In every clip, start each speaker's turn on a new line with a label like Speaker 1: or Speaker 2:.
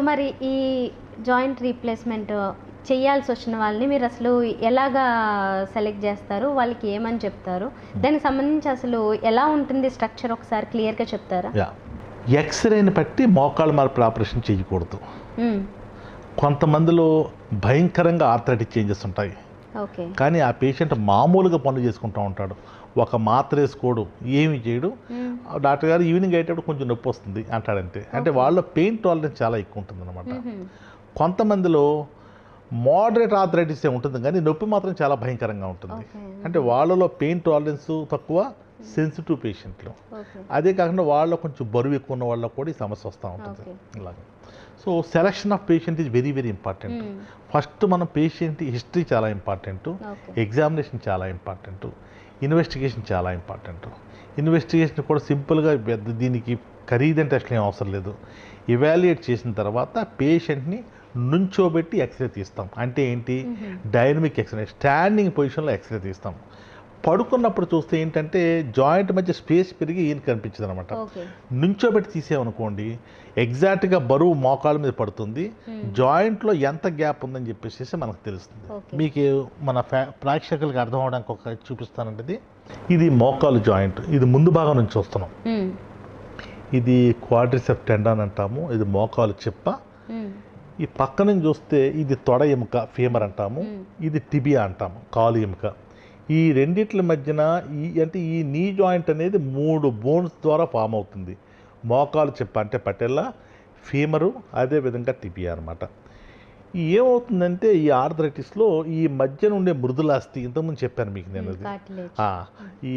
Speaker 1: మరి ఈ joint replacement చేయాల్సి వచ్చిన వాళ్ళని మీరు అసలు ఎలాగా సెలెక్ట్ చేస్తారు, వాళ్ళకి ఏమని చెప్తారు, దానికి సంబంధించి అసలు ఎలా ఉంటుంది స్ట్రక్చర్ ఒకసారి క్లియర్గా చెప్తారా?
Speaker 2: ఎక్స్రేని బట్టి మోకాళ్ళ మార్పుల ఆపరేషన్ చేయకూడదు. కొంతమందిలో భయంకరంగా ఆర్థరైటిక్ చేంజెస్ ఉంటాయి, కానీ ఆ పేషెంట్ మామూలుగా పనులు చేసుకుంటూ ఉంటాడు, ఒక మాత్ర వేసుకోడు, ఏమి చేయడు, డాక్టర్ గారు ఈవినింగ్ అయ్యేటప్పుడు కొంచెం నొప్పి వస్తుంది అంటాడంతే. అంటే వాళ్ళ పెయిన్ టాలరెన్స్ చాలా ఎక్కువ ఉంటుంది అనమాట. కొంతమందిలో మోడరేట్ ఆర్థరైటిస్ ఉంటుంది కానీ నొప్పి మాత్రం చాలా భయంకరంగా ఉంటుంది. అంటే వాళ్ళలో పెయిన్ టాలరెన్స్ తక్కువ, సెన్సిటివ్ పేషెంట్లు. అదే కాకుండా వాళ్ళలో కొంచెం బరువు ఎక్కువ ఉన్న వాళ్ళకు కూడా ఈ సమస్య వస్తూ ఉంటుంది. ఇలాగ so selection of patient is very very important. First మనం పేషెంట్ హిస్టరీ చాలా ఇంపార్టెంట్, ఎగ్జామినేషన్ చాలా ఇంపార్టెంట్, ఇన్వెస్టిగేషన్ చాలా ఇంపార్టెంట్. ఇన్వెస్టిగేషన్ కూడా సింపుల్గా దీనికి ఖరీదైన టెస్ట్లు ఏం అవసరం లేదు. ఇవాల్యుయేట్ చేసిన తర్వాత పేషెంట్ని నుంచోబెట్టి ఎక్స్రే తీస్తాం. అంటే ఏంటి, డైనమిక్ ఎక్స్రే, స్టాండింగ్ పొజిషన్లో ఎక్స్రే తీస్తాం. పడుకున్నప్పుడు చూస్తే ఏంటంటే జాయింట్ మధ్య స్పేస్ పెరిగి ఈయన కనిపించదు అనమాట. నుంచోబెట్టి తీసేమనుకోండి ఎగ్జాక్ట్గా బరువు మోకాళ్ళ మీద పడుతుంది, జాయింట్లో ఎంత గ్యాప్ ఉందని చెప్పేసి మనకు తెలుస్తుంది. మీకు మన ప్రేక్షకులకి అర్థం అవడానికి ఒక చూపిస్తానంటే, ఇది మోకాలు జాయింట్, ఇది ముందు భాగం నుంచి వస్తున్నాం, ఇది క్వాడ్రిసెప్స్ టెండాన్ అంటాము, ఇది మోకాలు చిప్ప. ఈ పక్క నుంచి చూస్తే ఇది తొడ ఎముక ఫీమర్ అంటాము, ఇది టిబియా అంటాము కాలు ఎముక. ఈ రెండిట్ల మధ్యన ఈ నీ జాయింట్ అనేది 3 బోన్స్ ద్వారా ఫామ్ అవుతుంది. మోకాలు చిప్ప అంటే పటెల్లా, ఫీమరు, అదేవిధంగా టిబియా అనమాట. ఏమవుతుందంటే ఈ ఆర్థరైటిస్లో ఈ మధ్యన ఉండే మృదులాస్థి, ఇంతకుముందు చెప్పాను మీకు నేను, ఈ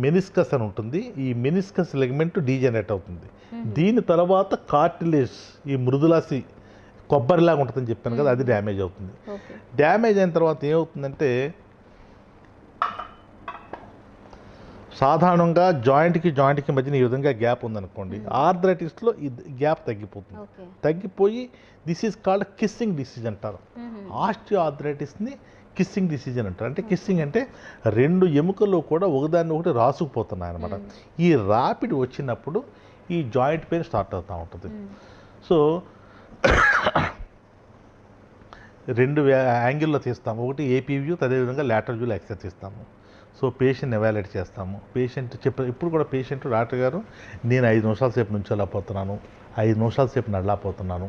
Speaker 2: మెనిస్కస్ అని ఉంటుంది, ఈ మెనిస్కస్ లెగ్మెంట్ డీజనరేట్ అవుతుంది. దీని తర్వాత కార్టిలేజ్, ఈ మృదులాస్థి కొబ్బరిలాగా ఉంటుందని చెప్పాను కదా, అది డ్యామేజ్ అవుతుంది. డ్యామేజ్ అయిన తర్వాత ఏమవుతుందంటే సాధారణంగా జాయింట్కి మధ్యన ఈ విధంగా గ్యాప్ ఉందనుకోండి, ఆర్థరైటిస్లో ఈ గ్యాప్ తగ్గిపోతుంది. తగ్గిపోయి this is called kissing disease అంటారు. ఆస్టియో ఆర్థరైటిస్ని కిస్సింగ్ డిసీజ్ అని అంటారు. అంటే కిస్సింగ్ అంటే 2 ఎముకలు కూడా ఒకదాన్ని ఒకటి రాసుకుపోతున్నాయి అనమాట. ఈ ర్యాపిడ్ వచ్చినప్పుడు ఈ జాయింట్ పెయిన్ స్టార్ట్ అవుతూ ఉంటుంది. సో 2 యాంగిల్లో తీస్తాము, ఒకటి ఏపీ వ్యూ, అదేవిధంగా లాటరల్ వ్యూలో ఎక్స్రే తీస్తాము. సో పేషెంట్ ఎవాల్యుయేట్ చేస్తాము. పేషెంట్ ఇప్పుడు కూడా పేషెంట్ డాక్టర్ గారు నేను 5 నిమిషాల సేపు నుంచోలేకపోతున్నాను, 5 నిమిషాల సేపు నడలేకపోతున్నాను,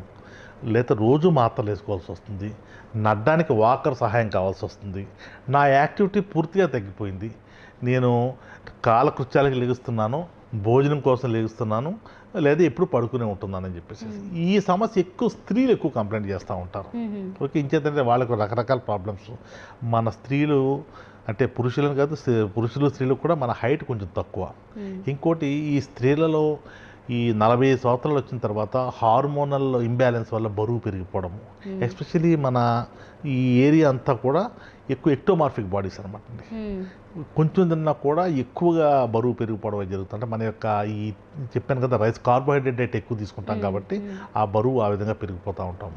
Speaker 2: లేదా రోజు మాత్రలు వేసుకోవాల్సి వస్తుంది, నడడానికి వాకర్ సహాయం కావాల్సి వస్తుంది, నా యాక్టివిటీ పూర్తిగా తగ్గిపోయింది, నేను కాలకృత్యాలకు లెగుస్తున్నాను, భోజనం కోసం లెగుస్తున్నాను, లేదా ఎప్పుడు పడుకునే ఉంటున్నానని చెప్పేసి ఈ సమస్య స్త్రీలు ఎక్కువ కంప్లైంట్ చేస్తూ ఉంటారు. ఓకే, ఇంకేంటంటే వాళ్ళకు రకరకాల ప్రాబ్లమ్స్. మన స్త్రీలు అంటే పురుషులను కాదు, పురుషులు స్త్రీలు కూడా మన హైట్ కొంచెం తక్కువ. ఇంకోటి ఈ స్త్రీలలో ఈ 45 సంవత్సరాలు వచ్చిన తర్వాత హార్మోనల్ ఇంబ్యాలెన్స్ వల్ల బరువు పెరిగిపోవడము, ఎస్పెషలీ మన ఈ ఏరియా అంతా కూడా ఎక్కువ ఎక్టోమార్ఫిక్ బాడీస్ అనమాట. కొంచెం తిన్నా కూడా ఎక్కువగా బరువు పెరిగిపోవడం జరుగుతుంది. అంటే మన యొక్క ఈ చెప్పాను కదా రైస్, కార్బోహైడ్రేట్ డైట్ ఎక్కువ తీసుకుంటాం కాబట్టి ఆ బరువు ఆ విధంగా పెరిగిపోతూ ఉంటాం.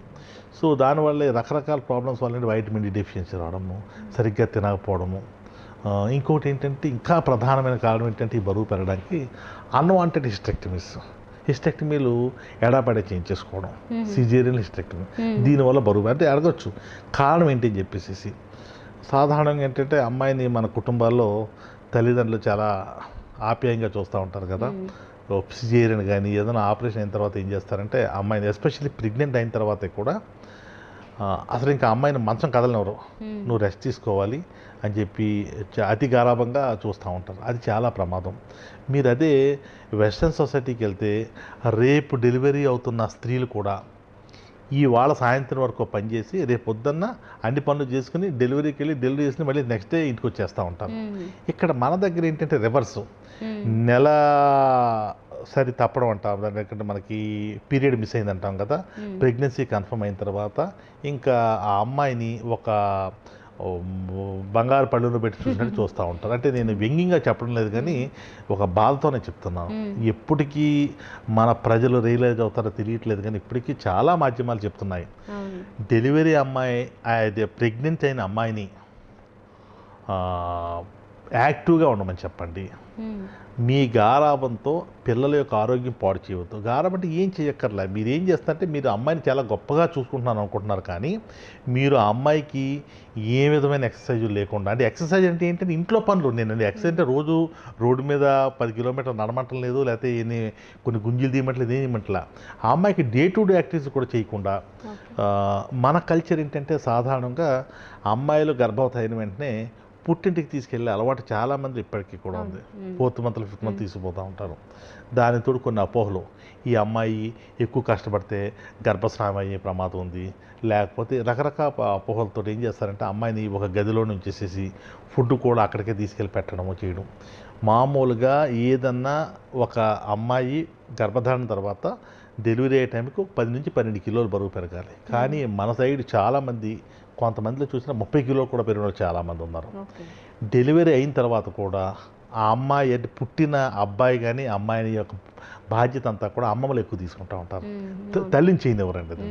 Speaker 2: సో దానివల్ల రకరకాల ప్రాబ్లమ్స్ వల్ల వైటమిన్ డి డెఫిషియన్సీ రావడము, సరిగ్గా తినకపోవడము. ఇంకొకటి ఏంటంటే ఇంకా ప్రధానమైన కారణం ఏంటంటే ఈ బరువు పెరగడానికి అన్వాంటెడ్ హిస్టెక్టమీలు ఎడాపెడా చేయించేసుకోవడం, సిజేరియన్ హిస్టెక్టమీ. దీనివల్ల బరువు అంటే అడగచ్చు కారణం ఏంటి అని చెప్పేసి. సాధారణంగా ఏంటంటే అమ్మాయిని మన కుటుంబాల్లో తల్లిదండ్రులు చాలా ఆప్యాయంగా చూస్తూ ఉంటారు కదా. సిజేరియన్ కానీ ఏదైనా ఆపరేషన్ అయిన తర్వాత ఏం చేస్తారంటే అమ్మాయిని, ఎస్పెషల్లీ ప్రెగ్నెంట్ అయిన తర్వాతే కూడా అసలు ఇంకా అమ్మాయిని మంచం కదలనివ్వరు, నువ్వు రెస్ట్ తీసుకోవాలి అని చెప్పి అతి గారాభంగా చూస్తూ ఉంటారు. అది చాలా ప్రమాదం. మీరు అదే వెస్ట్రన్ సొసైటీకి వెళ్తే రేపు డెలివరీ అవుతున్న స్త్రీలు కూడా ఈ వాళ్ళ సాయంత్రం వరకు పనిచేసి రేపు పొద్దున్న అన్ని పనులు చేసుకుని డెలివరీకి వెళ్ళి డెలివరీ చేసుకుని మళ్ళీ నెక్స్ట్ డే ఇంటికి వచ్చేస్తూ ఉంటారు. ఇక్కడ మన దగ్గర ఏంటంటే రివర్సు, నెల సరి తప్పడం అంటాం, ఎందుకంటే మనకి పీరియడ్ మిస్ అయింది అంటాం కదా. ప్రెగ్నెన్సీ కన్ఫర్మ్ అయిన తర్వాత ఇంకా ఆ అమ్మాయిని ఒక బంగారు పళ్ళును పెట్టి చూసినట్టు చూస్తూ ఉంటారు. అంటే నేను వ్యంగ్యంగా చెప్పడం లేదు కానీ ఒక బాధతోనే చెప్తున్నాను. ఎప్పటికీ మన ప్రజలు రియలైజ్ అవుతారో తెలియట్లేదు కానీ ఇప్పటికీ చాలా మాధ్యమాలు చెప్తున్నాయి, డెలివరీ అమ్మాయి అదే ప్రెగ్నెంట్ అయిన అమ్మాయిని యాక్టివ్గా ఉండమని చెప్పండి, మీ గారాబంతో పిల్లల యొక్క ఆరోగ్యం పాడు చేయవద్దు. గారాబం అంటే ఏం చేయక్కర్లే. మీరు ఏం చేస్తారంటే మీరు అమ్మాయిని చాలా గొప్పగా చూసుకుంటున్నాను అనుకుంటున్నారు, కానీ మీరు ఆ అమ్మాయికి ఏ విధమైన ఎక్సర్సైజ్ లేకుండా, అంటే ఎక్సర్సైజ్ అంటే ఏంటంటే ఇంట్లో పనులు. నేను ఎక్సర్సైజ్ అంటే రోజు రోడ్డు మీద 10 కిలోమీటర్లు నడమంటం లేదు, లేకపోతే కొన్ని గుంజీలు తీయమంటలేదు, ఏం చేయమంటలా. ఆ అమ్మాయికి డే టు డే యాక్టివిటీస్ కూడా చేయకుండా, మన కల్చర్ ఏంటంటే సాధారణంగా అమ్మాయిలు గర్భవతి అయిన వెంటనే పుట్టింటికి తీసుకెళ్ళే అలవాటు చాలామంది ఇప్పటికీ కూడా ఉంది. 4th మంత్ 5th మంత్ తీసుకుపోతూ ఉంటారు. దానితో కొన్ని అపోహలు, ఈ అమ్మాయి ఎక్కువ కష్టపడితే గర్భస్రావం అయ్యే ప్రమాదం ఉంది, లేకపోతే రకరకాల అపోహలతో ఏం చేస్తారంటే అమ్మాయిని ఒక గదిలో నుంచేసేసి ఫుడ్ కూడా అక్కడికే తీసుకెళ్ళి పెట్టడము చేయడం. మామూలుగా ఏదన్నా ఒక అమ్మాయి గర్భధారణ తర్వాత డెలివరీ అయ్యే టైంకి 10 నుంచి 12 కిలోలు బరువు పెరగాలి. కానీ మన సైడ్ చాలామంది, కొంతమందిలో చూసినా 30 కిలోలు కూడా పెరిగిన వాళ్ళు చాలామంది ఉన్నారు. డెలివరీ అయిన తర్వాత కూడా ఆ అమ్మాయి అంటే పుట్టిన అబ్బాయి కానీ అమ్మాయిని యొక్క బాధ్యత అంతా కూడా అమ్మమ్మలు ఎక్కువ తీసుకుంటూ ఉంటారు. తల్లిని చేయని ఎవరండి అది.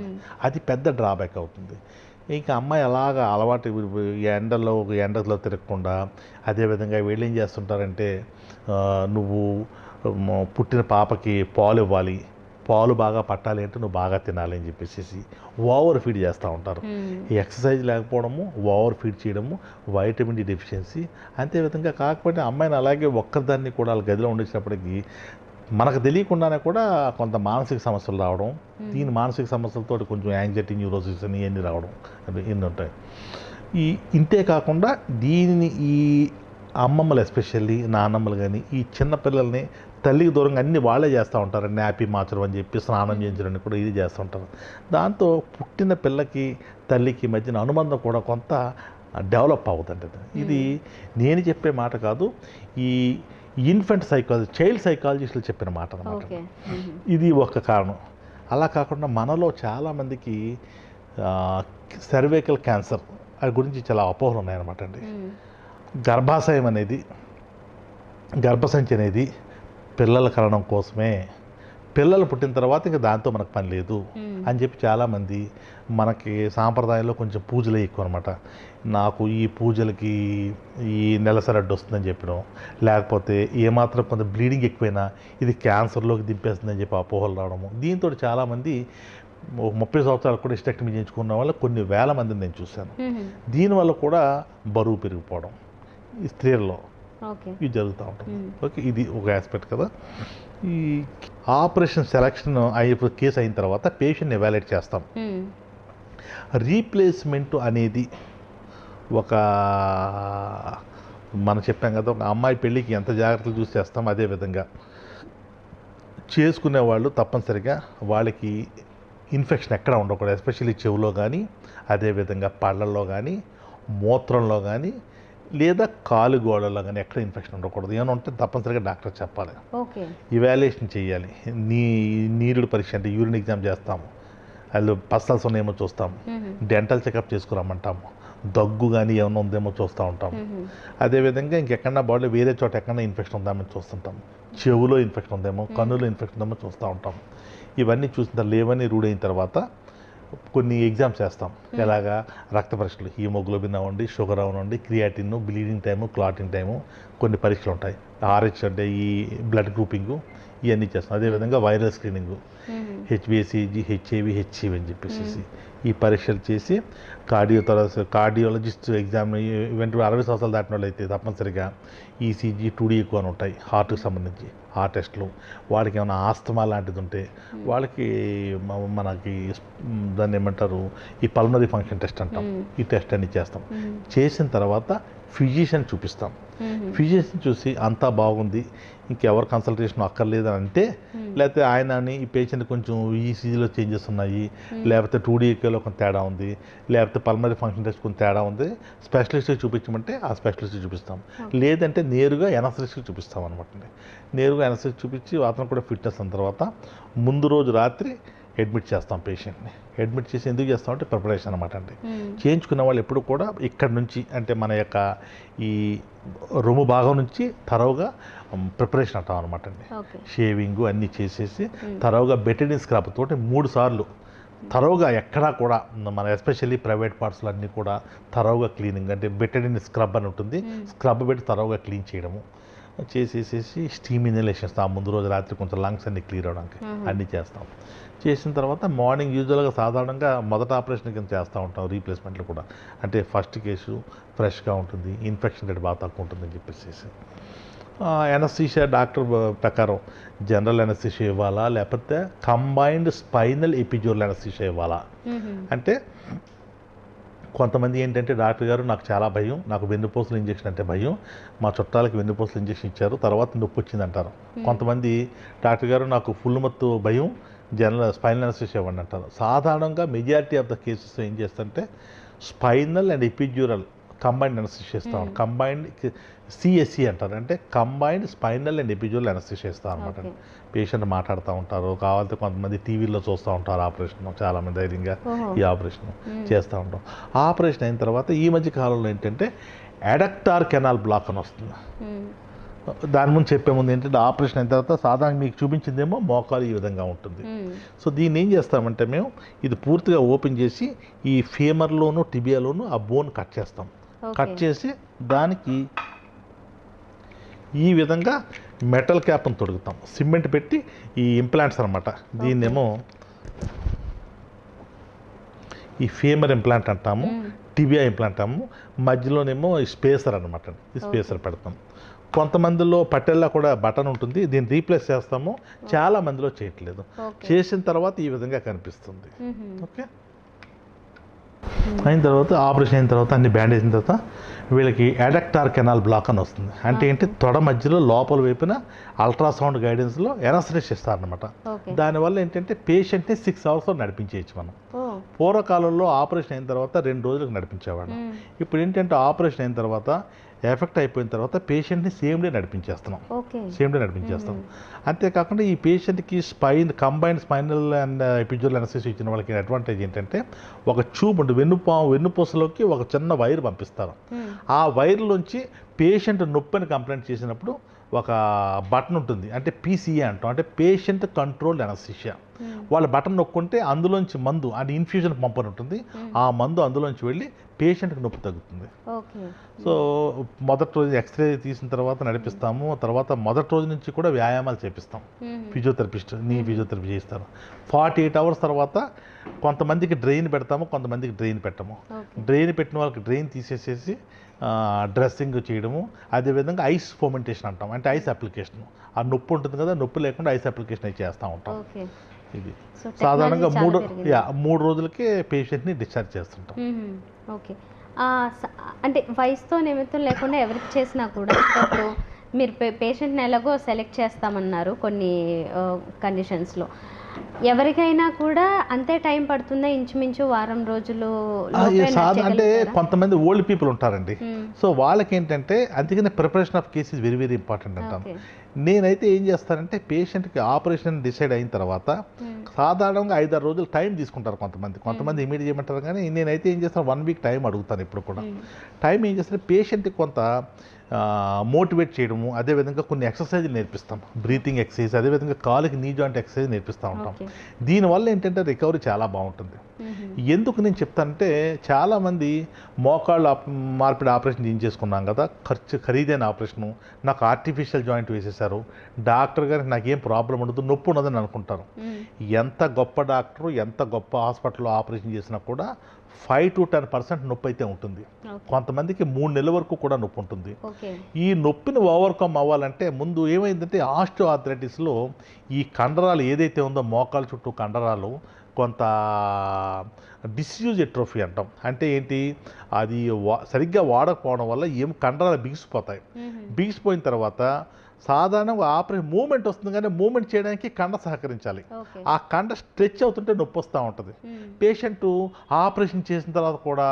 Speaker 2: అది పెద్ద డ్రాబ్యాక్ అవుతుంది. ఇంకా అమ్మాయి అలాగా అలవాటు ఎండలో తిరగకుండా, అదేవిధంగా వీళ్ళు ఏం చేస్తుంటారంటే నువ్వు పుట్టిన పాపకి పాలు ఇవ్వాలి, పాలు బాగా పట్టాలి అంటే నువ్వు బాగా తినాలి అని చెప్పేసి ఓవర్ ఫీడ్ చేస్తూ ఉంటారు. ఈ ఎక్సర్సైజ్ లేకపోవడము, ఓవర్ ఫీడ్ చేయడము, వైటమిన్ డి డెఫిషియన్సీ. అంతేవిధంగా కాకపోతే అమ్మాయిని అలాగే ఒక్కరిదాన్ని కూడా వాళ్ళ గదిలో ఉండించినప్పటికీ మనకు తెలియకుండానే కూడా కొంత మానసిక సమస్యలు రావడం, దీని మానసిక సమస్యలతో కొంచెం యాంగ్జైటీ, న్యూరోసిస్ అని ఇవన్నీ రావడం ఇన్ని ఉంటాయి. ఇంతే కాకుండా దీనిని ఈ అమ్మమ్మలు ఎస్పెషల్లీ నాన్నమ్మలు కానీ ఈ చిన్నపిల్లల్ని తల్లికి దూరంగా అన్నీ వాళ్ళే చేస్తూ ఉంటారు. నాపీ మార్చడం అని చెప్పి, స్నానం చేయించడం కూడా ఇది చేస్తూ ఉంటారు. దాంతో పుట్టిన పిల్లకి తల్లికి మధ్యన అనుబంధం కూడా కొంత డెవలప్ అవుతుంది. ఇది నేను చెప్పే మాట కాదు, ఈ ఇన్ఫెంట్ సైకాలజీ, చైల్డ్ సైకాలజిస్టులు చెప్పిన మాట అన్నమాట. ఇది ఒక కారణం. అలా కాకుండా మనలో చాలామందికి సర్వైకల్ క్యాన్సర్ అది గురించి చాలా అపోహలు ఉన్నాయన్నమాట అండి. గర్భాశయం అనేది, గర్భసంచి అనేది పిల్లల కరణం కోసమే, పిల్లలు పుట్టిన తర్వాత ఇంకా దాంతో మనకు పని లేదు అని చెప్పి చాలామంది, మనకి సాంప్రదాయంలో కొంచెం పూజలే ఎక్కువ అనమాట. నాకు ఈ పూజలకి ఈ నెలసరడ్డు వస్తుందని చెప్పడం, లేకపోతే ఏమాత్రం కొంత బ్లీడింగ్ ఎక్కువైనా ఇది క్యాన్సర్లోకి దింపేస్తుందని చెప్పి అపోహలు రావడము. దీంతో చాలామంది 30 సంవత్సరాలు కూడా హిస్టెక్టమీ చేయించుకున్న వాళ్ళు కొన్ని వేల మందిని నేను చూశాను. దీనివల్ల కూడా బరువు పెరిగిపోవడం ఈ స్త్రీల్లో ఇది జరుగుతూ ఉంటుంది. ఓకే, ఇది ఒక ఆస్పెక్ట్ కదా. ఈ ఆపరేషన్ సెలక్షన్ అయ్యే కేసు అయిన తర్వాత పేషెంట్ని ఎవాల్యుయేట్ చేస్తాం. రీప్లేస్మెంట్ అనేది ఒక మనం చెప్పాం కదా, ఒక అమ్మాయి పెళ్ళికి ఎంత జాగ్రత్తలు చూసి చేస్తాం, అదేవిధంగా చేసుకునే వాళ్ళు తప్పనిసరిగా వాళ్ళకి ఇన్ఫెక్షన్ ఎక్కడ ఉండకూడదు. ఎస్పెషల్లీ చెవులో కానీ, అదేవిధంగా పళ్ళల్లో కానీ, మూత్రంలో కానీ, లేదా కాలు గోడల్లో కానీ ఎక్కడ ఇన్ఫెక్షన్ ఉండకూడదు. ఏమైనా ఉంటే తప్పనిసరిగా డాక్టర్ చెప్పాలి. ఇవాల్యుయేషన్ చేయాలి. నీరుడు పరీక్ష అంటే యూరిన్ ఎగ్జామ్ చేస్తాము, వాళ్ళు పస్సల్స్ ఉన్నాయేమో చూస్తాము, డెంటల్ చెకప్ చేసుకురమ్మంటాము, దగ్గు కానీ ఏమైనా ఉందేమో చూస్తూ ఉంటాము. అదేవిధంగా ఇంకెక్కడన్నా బాడీలో వేరే చోట ఎక్కడన్నా ఇన్ఫెక్షన్ ఉందామని చూస్తుంటాము, చెవులో ఇన్ఫెక్షన్ ఉందేమో, కన్నులో ఇన్ఫెక్షన్ ఉందేమో చూస్తూ ఉంటాము. ఇవన్నీ చూసిన లేవని రూఢ్ అయిన తర్వాత కొన్ని ఎగ్జామ్స్ చేస్తాం. ఎలాగా రక్త పరీక్షలు, హీమోగ్లోబిన్ అవ్వండి, షుగర్ అవ్వండి, creatine, bleeding time, clotting time, కొన్ని పరీక్షలు ఉంటాయి. RH అంటే ఈ బ్లడ్ గ్రూపింగు, ఇవన్నీ చేస్తాం. అదేవిధంగా viral screening, HbA1c, HIV, HIV అని చెప్పేసి ఈ పరీక్షలు చేసి కార్డియాలజిస్ట్ ఎగ్జామ్ ఈవెంట్ 60 సంవత్సరాలు దాటిన వాళ్ళు అయితే తప్పనిసరిగా ECG, 2D ఎక్కువ అని ఉంటాయి హార్ట్కి సంబంధించి ఆ టెస్టులు. వాళ్ళకి ఏమైనా ఆస్తమా లాంటిది ఉంటే వాళ్ళకి మనకి దాన్ని ఏమంటారు, ఈ పల్మనరీ ఫంక్షన్ టెస్ట్ అంటాం, ఈ టెస్ట్ అన్ని చేస్తాం. చేసిన తర్వాత ఫిజిషియన్ చూపిస్తాం. ఫిజిషియన్ చూసి అంతా బాగుంది, ఇంకెవరు కన్సల్టేషన్ అక్కర్లేదు అని అంటే, లేకపోతే ఆయనని ఈ పేషెంట్ కొంచెం ECGలో చేంజెస్ ఉన్నాయి, లేకపోతే 2D ఎకోలో కొంత తేడా ఉంది, లేకపోతే పల్మనరీ ఫంక్షన్ టెస్ట్ కొంత తేడా ఉంది, స్పెషలిస్ట్కి చూపించమంటే ఆ స్పెషలిస్ట్కి చూపిస్తాం. లేదంటే నేరుగా ఎనస్థెటిస్ట్కి చూపిస్తాం అనమాట. నేరుగా ఎనస్థెటిస్ట్ చూపించి అతను కూడా ఫిట్నెస్ అయిన తర్వాత ముందు రోజు రాత్రి అడ్మిట్ చేస్తాం పేషెంట్ని. అడ్మిట్ చేసి ఎందుకు చేస్తామంటే ప్రిపరేషన్ అనమాట అండి. చేయించుకున్న వాళ్ళు ఎప్పుడు కూడా ఇక్కడ నుంచి అంటే మన యొక్క ఈ రొమ్ము భాగం నుంచి తరవుగా ప్రిపరేషన్ అంటాం అనమాట అండి. షేవింగ్ అన్నీ చేసేసి తరవుగా బెటడిన్ స్క్రబ్ తోటి 3 సార్లు తరవుగా ఎక్కడా కూడా మన ఎస్పెషల్లీ ప్రైవేట్ పార్ట్స్లో అన్నీ కూడా తరవుగా క్లీనింగ్ అంటే బెటడిన్ స్క్రబ్ అని ఉంటుంది, స్క్రబ్ పెట్టి తరవుగా క్లీన్ చేయడము. చేసేసేసి స్టీమ్ ఇన్హలేషన్స్ ఆ ముందు రోజు రాత్రి కొంచెం లంగ్స్ అన్ని క్లియర్ అవడానికి అన్నీ చేస్తాం. చేసిన తర్వాత మార్నింగ్ యూజువల్గా సాధారణంగా మొదట ఆపరేషన్ కింద చేస్తూ ఉంటాం రీప్లేస్మెంట్లు కూడా. అంటే ఫస్ట్ కేసు ఫ్రెష్గా ఉంటుంది, ఇన్ఫెక్షన్ రేట్ బాగా తక్కువ ఉంటుందని చెప్పేసి. ఎనస్థీషియా డాక్టర్ ప్రకారం జనరల్ ఎనస్థీషియా ఇవ్వాలా లేకపోతే కంబైన్డ్ స్పైనల్ ఎపిడ్యూరల్ ఎనస్థీషియా ఇవ్వాలా అంటే కొంతమంది ఏంటంటే డాక్టర్ గారు నాకు చాలా భయం, నాకు వెన్నుపూసలు ఇంజెక్షన్ అంటే భయం, మా చుట్టాలకి వెన్నుపూసలు ఇంజెక్షన్ ఇచ్చారు తర్వాత నొప్పి వచ్చింది అంటారు. కొంతమంది డాక్టర్ గారు నాకు ఫుల్ మత్తు భయం, జనరల్ స్పైనల్ ఎనస్థీషియా ఇవ్వండి అంటారు. సాధారణంగా మెజారిటీ ఆఫ్ ద కేసెస్ ఏం చేస్తుంటే spinal and epidural combined anaesthesia ఇస్తాం. కంబైన్డ్ సిఎస్సి అంటారు, అంటే combined spinal and epidural anaesthesia ఇస్తాం అనమాట. పేషెంట్ మాట్లాడుతూ ఉంటారు, కావాలంటే కొంతమంది టీవీలో చూస్తూ ఉంటారు ఆపరేషన్, చాలామంది ధైర్యంగా ఈ ఆపరేషన్ చేస్తూ ఉంటాం. ఆపరేషన్ అయిన తర్వాత ఈ మధ్య కాలంలో ఏంటంటే అడక్టార్ కెనాల్ బ్లాక్ అని వస్తుంది. దాని ముందు చెప్పే ముందు ఏంటంటే ఆపరేషన్ అయిన తర్వాత సాధారణ మీకు చూపించిందేమో మోకాలు ఈ విధంగా ఉంటుంది. సో దీన్ని ఏం చేస్తామంటే మేము ఇది పూర్తిగా ఓపెన్ చేసి ఈ ఫీమర్లోను టిబియాలోను ఆ బోన్ కట్ చేస్తాం. కట్ చేసి దానికి ఈ విధంగా మెటల్ క్యాప్ని తొడుగుతాం, సిమెంట్ పెట్టి ఈ ఇంప్లాంట్స్ అనమాట. దీన్నేమో ఈ ఫీమర్ ఇంప్లాంట్ అంటాము, టిబియా ఇంప్లాంట్ అంటాము, మధ్యలోనేమో ఈ స్పేసర్ అనమాట, ఈ స్పేసర్ పెడతాం. కొంతమందిలో పట్టెల్లా కూడా బటన్ ఉంటుంది, దీన్ని రీప్లేస్ చేస్తాము, చాలా మందిలో చేయట్లేదు. చేసిన తర్వాత ఈ విధంగా కనిపిస్తుంది. ఓకే, అయిన తర్వాత ఆపరేషన్ అయిన తర్వాత అన్ని బ్యాండేజ్ అయిన తర్వాత వీళ్ళకి అడక్టార్ కెనాల్ బ్లాక్ అని వస్తుంది. అంటే ఏంటి, తొడ మధ్యలో లోపల వైపున అల్ట్రాసౌండ్ గైడెన్స్లో ఎనస్థీషియా ఇస్తారనమాట. దానివల్ల ఏంటంటే పేషెంట్ని 6 అవర్స్లో నడిపించేయచ్చు మనం. పూర్వకాలంలో ఆపరేషన్ అయిన తర్వాత 2 రోజులకు నడిపించేవాడు. ఇప్పుడు ఏంటంటే ఆపరేషన్ అయిన తర్వాత ఎఫెక్ట్ అయిపోయిన తర్వాత పేషెంట్ని సేమ్ డే నడిపించేస్తున్నాం. అంతేకాకుండా ఈ పేషెంట్కి combined spinal and epidural anaesthesia ఇచ్చిన వాళ్ళకి అడ్వాంటేజ్ ఏంటంటే ఒక ట్యూబ్ ఉంటుంది, వెన్నుపూసలోకి ఒక చిన్న వైర్ పంపిస్తారు. ఆ వైర్లోంచి పేషెంట్ నొప్పిని కంప్లైంట్ చేసినప్పుడు ఒక బటన్ ఉంటుంది, అంటే పీసీఏ అంటాం, అంటే పేషెంట్ కంట్రోల్డ్ ఎనస్థీషియా. వాళ్ళ బటన్ నొక్కుంటే అందులోంచి మందు అంటే ఇన్ఫ్యూజన్ పంపని ఉంటుంది, ఆ మందు అందులోంచి వెళ్ళి పేషెంట్కి నొప్పి తగ్గుతుంది. సో మొదటి రోజు ఎక్స్రే తీసిన తర్వాత నడిపిస్తాము. తర్వాత మొదటి రోజు నుంచి కూడా వ్యాయామాలు చేపిస్తాం. ఫిజియోథెరపిస్ట్ ఫిజియోథెరపీ చేస్తారు. 48 అవర్స్ తర్వాత కొంతమందికి డ్రైన్ పెడతాము, కొంతమందికి డ్రైన్ పెట్టము. డ్రైన్ పెట్టిన వాళ్ళకి డ్రైన్ తీసేసేసి డ్రెస్సింగ్ చేయడము. అదేవిధంగా ఐస్ ఫోమెంటేషన్ అంటాం, అంటే ఐస్ అప్లికేషన్. ఆ నొప్పి ఉంటుంది కదా, నొప్పి లేకుండా ఐస్ అప్లికేషన్ అయి చేస్తూ ఉంటాం. ఇది సాధారణంగా 3 రోజులకే పేషెంట్ని డిశ్చార్జ్ చేస్తుంటాం.
Speaker 1: ఓకే, అంటే వయసుతో నిమిత్తం లేకుండా ఎవరికి చేసినా కూడా ఇప్పుడు మీరు పేషెంట్ని ఎలాగో సెలెక్ట్ చేస్తామన్నారు కొన్ని కండిషన్స్లో, ఎవరికైనా కూడా అంతే టైం పడుతుందా? ఇంచుమించు వారం రోజులు
Speaker 2: అంటే కొంతమంది ఓల్డ్ పీపుల్ ఉంటారండి. సో వాళ్ళకి ఏంటంటే అందుకనే preparation of case is very very important అంటాను. నేనైతే ఏం చేస్తానంటే పేషెంట్కి ఆపరేషన్ డిసైడ్ అయిన తర్వాత సాధారణంగా 5-6 రోజులు టైం తీసుకుంటారు కొంతమంది ఇమీడియట్ చేయమంటారు. కానీ నేనైతే ఏం చేస్తాను, 1 వీక్ టైం అడుగుతాను. ఇప్పుడు కూడా టైం ఏం చేస్తాను, పేషెంట్కి కొంత మోటివేట్ చేయడము, అదేవిధంగా కొన్ని ఎక్సర్సైజ్లు నేర్పిస్తాం, బ్రీతింగ్ ఎక్సర్సైజ్, అదేవిధంగా కాలుకి నీ జాయింట్ ఎక్సర్సైజ్ నేర్పిస్తూ ఉంటాం. దీనివల్ల ఏంటంటే రికవరీ చాలా బాగుంటుంది. ఎందుకు నేను చెప్తానంటే చాలామంది మోకాళ్ళు మార్పిడి ఆపరేషన్ చేయించేసుకున్నాం కదా, ఖరీదైన ఆపరేషను, నాకు ఆర్టిఫిషియల్ జాయింట్ వేసేసారు, డాక్టర్ గారికి నాకేం ప్రాబ్లం ఉండదు, నొప్పి ఉండదని అనుకుంటారు. ఎంత గొప్ప డాక్టరు, ఎంత గొప్ప హాస్పిటల్లో ఆపరేషన్ చేసినా కూడా 5 to 10% నొప్పి అయితే ఉంటుంది. కొంతమందికి 3 నెలల వరకు కూడా నొప్పి ఉంటుంది. ఈ నొప్పిని ఓవర్కమ్ అవ్వాలంటే ముందు ఏమైందంటే ఆస్టియోఆర్థరైటిస్లో ఈ కండరాలు ఏదైతే ఉందో మోకాలు చుట్టూ కండరాలు కొంత డిస్యూజ్ ఎట్రోఫీ అంటాం. అంటే ఏంటి, అది సరిగ్గా వాడకపోవడం వల్ల కండరాలు బిగిసిపోతాయి. బిగిసిపోయిన తర్వాత సాధారణంగా ఆపరేషన్ మూమెంట్ వస్తుంది, కానీ మూమెంట్ చేయడానికి కండ సహకరించాలి. ఆ కండ స్ట్రెచ్ అవుతుంటే నొప్పి వస్తూ ఉంటుంది. పేషెంట్ ఆపరేషన్ చేసిన తర్వాత కూడా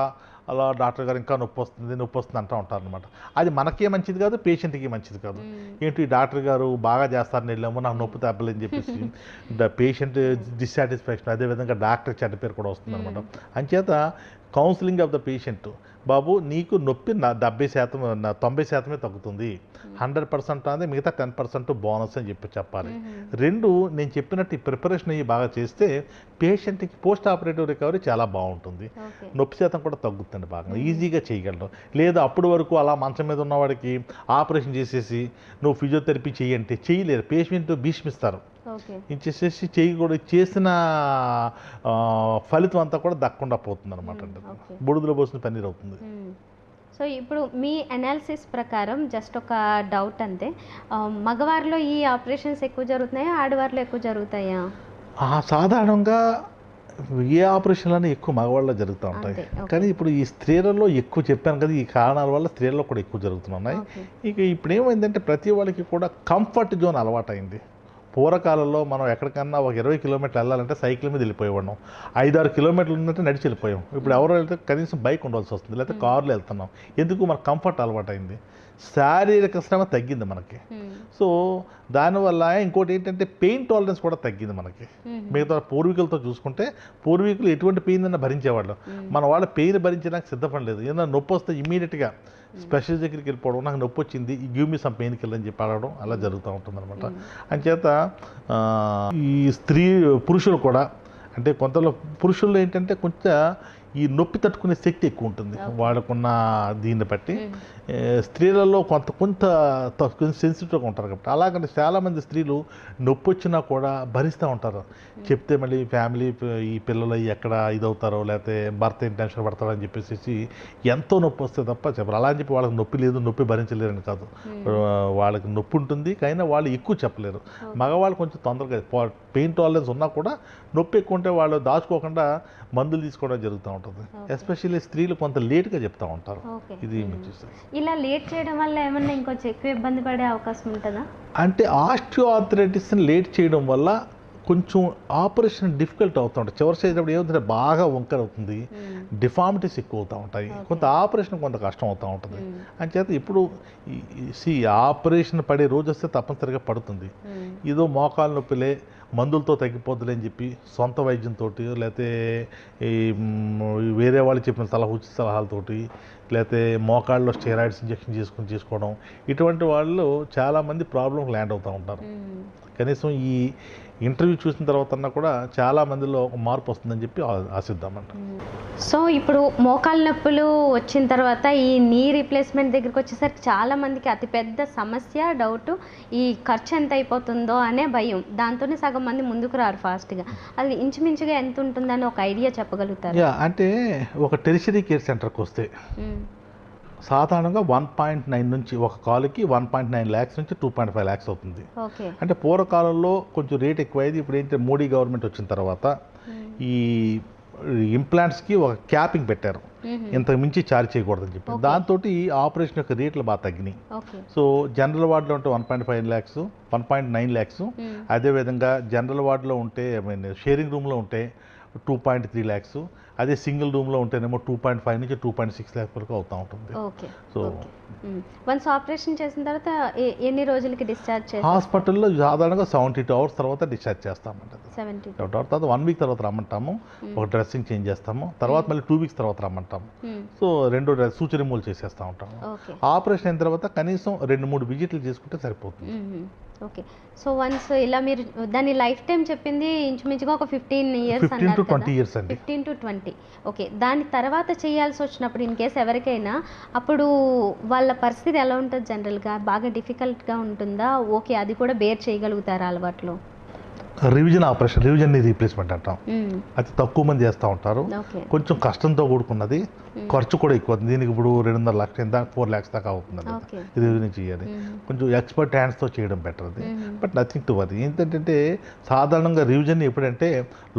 Speaker 2: అలా డాక్టర్ గారు ఇంకా నొప్పి వస్తుంది అంటూ ఉంటారు అనమాట. అది మనకే మంచిది కాదు, పేషెంట్కి మంచిది కాదు. ఏంటి డాక్టర్ గారు బాగా చేస్తారని వెళ్ళాము, నాకు నొప్పి తప్పలేని చెప్పేసి పేషెంట్ డిస్సాటిస్ఫాక్షన్, అదేవిధంగా డాక్టర్ చెడ్డ పేరు కూడా వస్తుంది అనమాట. అంచేత కౌన్సిలింగ్ ఆఫ్ ద పేషెంట్. బాబు నీకు నొప్పి 90% తగ్గుతుంది, 100% అనేది మిగతా 10% బోనస్ అని చెప్పాలి. రెండు, నేను చెప్పినట్టు ఈ ప్రిపరేషన్ అయ్యి బాగా చేస్తే పేషెంట్కి పోస్ట్ ఆపరేటివ్ రికవరీ చాలా బాగుంటుంది, నొప్పి శాతం కూడా తగ్గుతుంది, బాగా ఈజీగా చేయగలరు. లేదా అప్పటి వరకు అలా మంచం మీద ఉన్నవాడికి ఆపరేషన్ చేసేసి నువ్వు ఫిజియోథెరపీ చేయంటే చేయలేరు, పేషెంట్ భీష్మిస్తారు. ఇచ్చేసేసి చేసిన ఫలితం అంతా కూడా దక్కకుండా పోతుంది అనమాట. బుడుదల పోసిన పన్నీర్ అవుతుంది.
Speaker 1: సో ఇప్పుడు మీ అనాలిసిస్ ప్రకారం జస్ట్ ఒక డౌట్ అంతే, మగవారిలో ఈ ఆపరేషన్స్ ఎక్కువ జరుగుతున్నాయా, ఆడవారిలో ఎక్కువ జరుగుతాయా?
Speaker 2: సాధారణంగా ఏ ఆపరేషన్లన్నీ ఎక్కువ మగవాళ్ళలో జరుగుతూ ఉంటాయి, కానీ ఇప్పుడు ఈ స్త్రీలలో ఎక్కువ చెప్పాను కదా, ఈ కారణాల వల్ల స్త్రీలలో కూడా ఎక్కువ జరుగుతున్నాయి. ఇక ఇప్పుడు ఏమైందంటే ప్రతి వాళ్ళకి కూడా కంఫర్ట్ జోన్ అలవాటైంది. పూర్వకాలంలో మనం ఎక్కడికన్నా ఒక 20 కిలోమీటర్లు వెళ్ళాలంటే సైకిల్ మీద వెళ్ళిపోయేవాళ్ళం, 5-6 కిలోమీటర్లు ఉన్నట్టు నడిచి వెళ్ళిపోయాం. ఇప్పుడు ఎవరు వెళ్తే కనీసం బైక్ ఉండాల్సి వస్తుంది, లేకపోతే కార్లో వెళ్తున్నాం. ఎందుకు? మనకు కంఫర్ట్ అలవాటైంది, శారీరక శ్రమ తగ్గింది మనకి. సో దానివల్ల ఇంకోటి ఏంటంటే పెయిన్ టాలరెన్స్ కూడా తగ్గింది మనకి. మిగతా పూర్వీకులతో చూసుకుంటే పూర్వీకులు ఎటువంటి పెయిన్ అన్నా భరించేవాళ్ళు, మన వాళ్ళు పెయిన్ భరించడానికి సిద్ధపడలేదు. ఏదైనా నొప్పి వస్తే ఇమీడియట్గా స్పెషలిస్ట్ దగ్గరికి వెళ్ళిపోవడం, నాకు నొప్పి వచ్చింది give me some pain killer అని చెప్పి అడగడం, అలా జరుగుతూ ఉంటుంది అనమాట. అంచేత ఈ పురుషులు కూడా అంటే కొంతలో పురుషుల్లో ఏంటంటే కొంచెం ఈ నొప్పి తట్టుకునే శక్తి ఎక్కువ ఉంటుంది వాళ్ళకున్న దీన్ని బట్టి. స్త్రీలలో కొంత సెన్సిటివ్గా ఉంటారు కాబట్టి, అలాగంటే చాలామంది స్త్రీలు నొప్పి వచ్చినా కూడా భరిస్తూ ఉంటారు. చెప్తే మళ్ళీ ఫ్యామిలీ ఈ పిల్లలు ఎక్కడ ఇదవుతారో, లేకపోతే భర్త ఏం టెన్షన్ పడతారో అని చెప్పేసి ఎంతో నొప్పి వస్తే తప్ప చెప్పరు. అలా అని చెప్పి వాళ్ళకి నొప్పి లేదు, నొప్పి భరించలేరని కాదు, వాళ్ళకి నొప్పి ఉంటుంది కానీ వాళ్ళు ఎక్కువ చెప్పలేరు. మగవాళ్ళు కొంచెం తొందరగా పెయిన్ టాలరెన్స్ ఉన్నా కూడా నొప్పి ఎక్కువ ఉంటే వాళ్ళు దాచుకోకుండా మందులు తీసుకోవడం జరుగుతూ ఉంటుంది. ఎస్పెషల్లీ స్త్రీలు కొంత లేట్గా చెప్తూ ఉంటారు. ఇది
Speaker 1: ఇలా లేట్ చేయడం వల్ల ఏమన్నా ఇంకొంచెం ఎక్కువ ఇబ్బంది పడే అవకాశం ఉంటుందా?
Speaker 2: అంటే ఆస్టియోఆర్థరైటిస్ని లేట్ చేయడం వల్ల కొంచెం ఆపరేషన్ డిఫికల్ట్ అవుతూ ఉంటుంది. చివరి స్టేజ్ అప్పుడు ఏమవుతుంటే బాగా వంకర అవుతుంది, డిఫార్మిటీస్ ఎక్కువ అవుతూ ఉంటాయి, కొంత ఆపరేషన్ కొంత కష్టం అవుతూ ఉంటుంది. అంచేత ఇప్పుడు ఆపరేషన్ పడే రోజు వస్తే తప్పనిసరిగా పడుతుంది. ఏదో మోకాలు నొప్పిలే మందులతో తగ్గిపోద్దులే అని చెప్పి సొంత వైద్యంతో, లేకపోతే ఈ వేరే వాళ్ళు చెప్పిన సలహాలతోటి, లేకపోతే మోకాళ్ళలో స్టెరాయిడ్స్ ఇంజెక్షన్ చేసుకోవడం, ఇటువంటి వాళ్ళు చాలామంది ప్రాబ్లం ల్యాండ్ అవుతూ ఉంటారు. కనీసం ఈ ఇంటర్వ్యూ చూసిన తర్వాత కూడా చాలా మందిలో ఒక మార్పు వస్తుందని చెప్పి ఆశిద్దామంట.
Speaker 1: సో ఇప్పుడు మోకాళ్ళ నొప్పులు వచ్చిన తర్వాత ఈ నీ రీప్లేస్మెంట్ దగ్గరికి వచ్చేసరికి చాలామందికి అతిపెద్ద సమస్య డౌట్ ఈ ఖర్చు ఎంత అయిపోతుందో అనే భయం. దాంతోనే సగం మంది ముందుకు రారు ఫాస్ట్గా. అది ఇంచుమించుగా ఎంత ఉంటుందని ఒక ఐడియా చెప్పగలుగుతారు?
Speaker 2: అంటే ఒక టెరిషరీ కేర్ సెంటర్కి వస్తే సాధారణంగా 1.9 నుంచి ఒక కాలుకి 1.9 lakhs నుంచి 2.5 lakhs అవుతుంది. అంటే పూర్వకాలంలో కొంచెం రేట్ ఎక్కువైంది. ఇప్పుడు ఏంటంటే మోడీ గవర్నమెంట్ వచ్చిన తర్వాత ఈ ఇంప్లాంట్స్కి ఒక క్యాపింగ్ పెట్టారు, ఇంతకు మించి ఛార్జ్ చేయకూడదని చెప్పి. దాంతో ఆపరేషన్ యొక్క రేట్లు బాగా తగ్గినాయి. సో జనరల్ వార్డులో ఉంటే 1.5 lakhs, 1.9 lakhs. అదేవిధంగా జనరల్ వార్డులో ఉంటే షేరింగ్ రూమ్లో ఉంటే 2.3 lakhs. అదే సింగిల్ రూమ్లో ఉంటేనేమో 2.5 నుంచి 2.6 lakhs వరకు అవుతూ ఉంటుంది. సో
Speaker 1: వన్స్ ఆపరేషన్ చేసిన తర్వాత ఎన్ని రోజులకి డిశ్చార్జ్ చేస్తారు?
Speaker 2: హాస్పిటల్లో సాధారణంగా 72 hours తర్వాత డిశ్చార్జ్ చేస్తామండి. 72 hours తర్వాత 1 week తర్వాత రమ్మంటాము, ఒక డ్రెస్సింగ్ చేంజ్ చేస్తాము, తర్వాత మళ్ళీ 2 weeks తర్వాత రమ్మంటాము. సో 2 సూచన రిమూవల్ చేసేస్తూ ఉంటాము. ఆపరేషన్ అయిన తర్వాత కనీసం 2-3 విజిట్లు చేసుకుంటే సరిపోతుంది.
Speaker 1: ఓకే. సో వన్స్ ఇలా మీరు దాని లైఫ్ టైం చెప్పింది ఇంచుమించుగా ఒక 15 years
Speaker 2: 15 to 20 years అండి.
Speaker 1: 15 to 20. ఓకే. దాని తర్వాత చేయాల్సి వచ్చినప్పుడు ఇన్ కేస్ ఎవరికైనా అప్పుడు వాళ్ళ పరిస్థితి ఎలా ఉంటుంది జనరల్గా? బాగా డిఫికల్ట్గా ఉంటుందా? ఓకే, అది కూడా బేర్ చేయగలుగుతారా అలవాట్లో?
Speaker 2: Revision operation, revision knee replacement అంటాం. అది తక్కువ మంది చేస్తూ ఉంటారు, కొంచెం కష్టంతో కూడుకున్నది, ఖర్చు కూడా ఎక్కువ. దీనికి ఇప్పుడు 2.5 lakhs 4 lakhs దాకా అవుతుంది. రివిజన్ చేయాలి, కొంచెం ఎక్స్పర్ట్ హ్యాండ్స్తో చేయడం బెటర్ అది. But nothing to worry. ఏంటంటే సాధారణంగా రివిజన్ ఎప్పుడంటే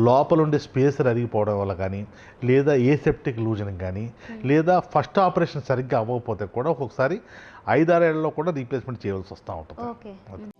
Speaker 2: లోపల ఉండే స్పేసర్ అరిగిపోవడం వల్ల కానీ, లేదా ఏసెప్టిక్ లూజనింగ్ కానీ, లేదా ఫస్ట్ ఆపరేషన్ సరిగ్గా అవ్వకపోతే కూడా ఒక్కొక్కసారి 5-6 ఏళ్లలో కూడా రీప్లేస్మెంట్ చేయవలసి వస్తూ ఉంటుంది.